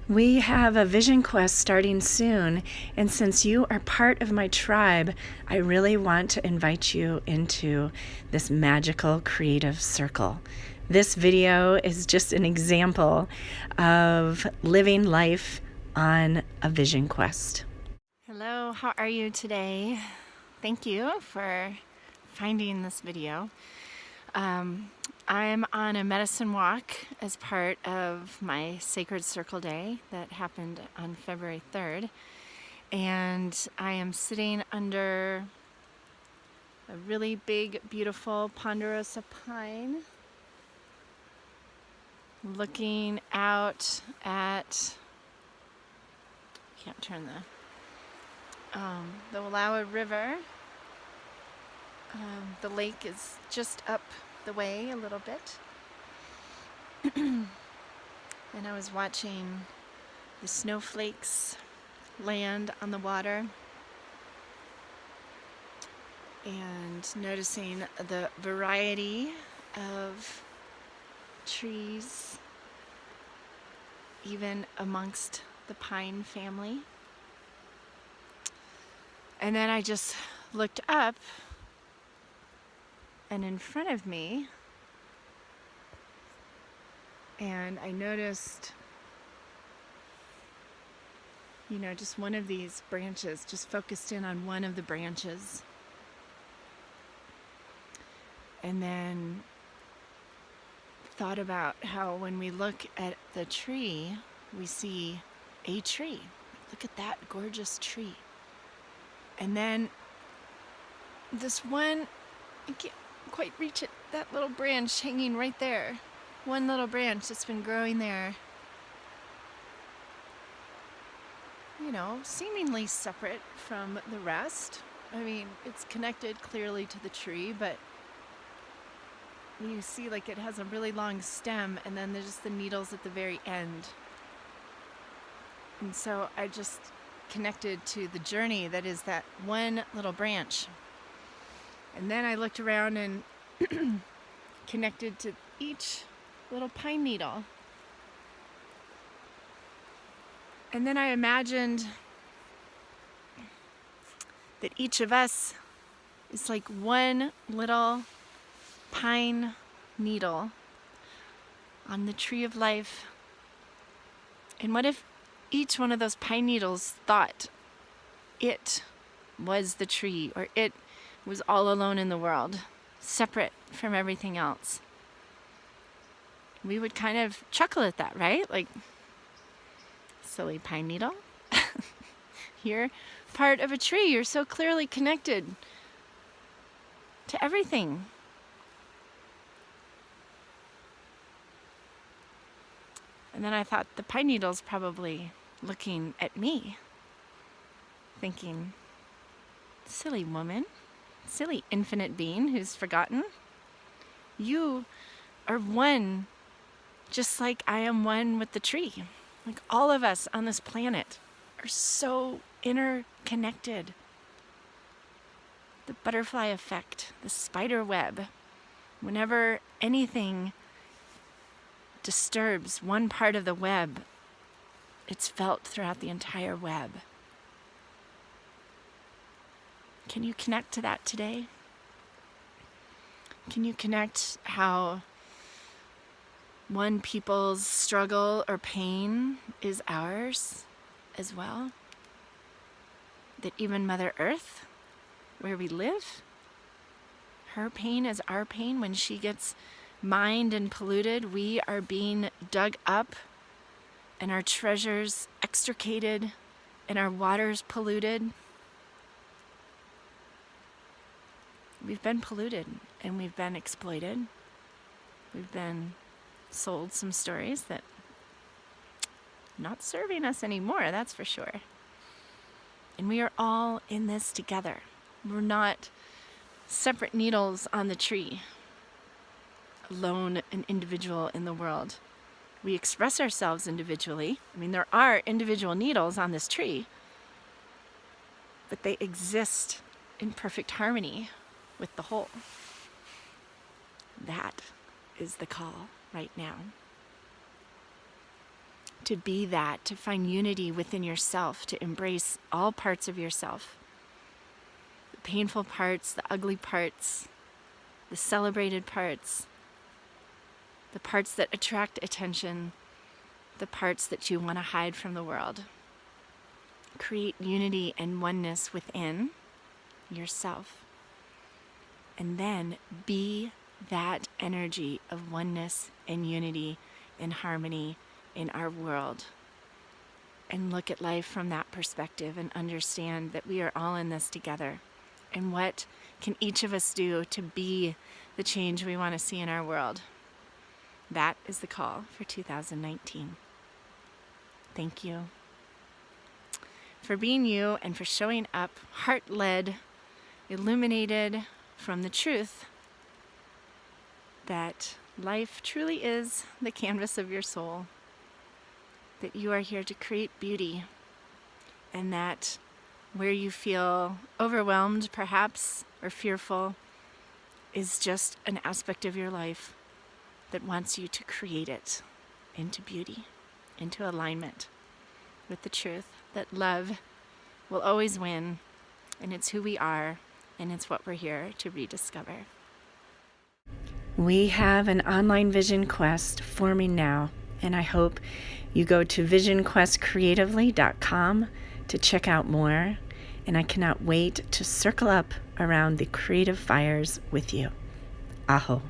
We have a vision quest starting soon, and since you are part of my tribe, I really want to invite you into this magical creative circle. This video is just an example of living life on a vision quest. Hello, how are you today? Thank you for finding this video. I'm on a medicine walk as part of my Sacred Circle Day that happened on February 3rd. And I am sitting under a really big, beautiful ponderosa pine, looking out at, can't turn the Wallowa River. The lake is just up the way a little bit. And I was watching the snowflakes land on the water and noticing the variety of trees even amongst the pine family. And then I just looked up, and in front of me, and I noticed, just one of these branches, just focused in on one of the branches. And then thought about how when we look at the tree, we see a tree. Look at that gorgeous tree. And then this one, I can't quite reach it, that little branch hanging right there. One little branch that's been growing there, seemingly separate from the rest. I mean, it's connected clearly to the tree, but you see like it has a really long stem, and then there's just the needles at the very end. And so I just connected to the journey that is that one little branch. And then I looked around and connected to each little pine needle. And then I imagined that each of us is like one little pine needle on the tree of life. And what if each one of those pine needles thought it was the tree, or it was all alone in the world, separate from everything else? We would kind of chuckle at that, right? Like, silly pine needle. You're part of a tree. You're so clearly connected to everything. And then I thought the pine needle's probably looking at me, thinking, silly woman, silly infinite being who's forgotten. You are one, just like I am one with the tree. Like, all of us on this planet are so interconnected. The butterfly effect, the spider web. Whenever anything disturbs one part of the web, it's felt throughout the entire web. Can you connect to that today? Can you connect how one people's struggle or pain is ours as well? That even Mother Earth, where we live, her pain is our pain. When she gets mined and polluted, we are being dug up and our treasures extricated and our waters polluted. We've been polluted and we've been exploited. We've been sold some stories that not serving us anymore, that's for sure. And we are all in this together. We're not separate needles on the tree, alone and individual in the world. We express ourselves individually. I mean, there are individual needles on this tree, but they exist in perfect harmony with the whole. That is the call right now. to be that, to find unity within yourself, to embrace all parts of yourself. The painful parts, the ugly parts, the celebrated parts, the parts that attract attention, the parts that you want to hide from the world. Create unity and oneness within yourself. And then be that energy of oneness and unity and harmony in our world. And look at life from that perspective and understand that we are all in this together. And what can each of us do to be the change we want to see in our world? That is the call for 2019. Thank you for being you and for showing up heart-led, illuminated from the truth that life truly is the canvas of your soul, that you are here to create beauty, and that where you feel overwhelmed perhaps or fearful is just an aspect of your life that wants you to create it into beauty, into alignment with the truth that love will always win, and it's who we are, and it's what we're here to rediscover. We have an online vision quest forming now, and I hope you go to visionquestcreatively.com to check out more, and I cannot wait to circle up around the creative fires with you. Aho.